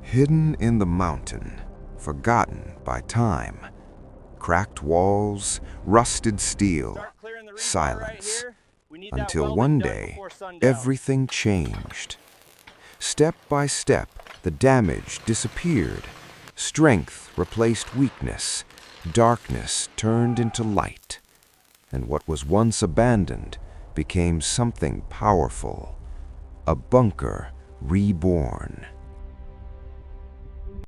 Hidden in the mountain, forgotten by time. Cracked walls, rusted steel, silence. Until one day, everything changed. Step by step, the damage disappeared. Strength replaced weakness. Darkness turned into light. And what was once abandoned became something powerful. A bunker reborn.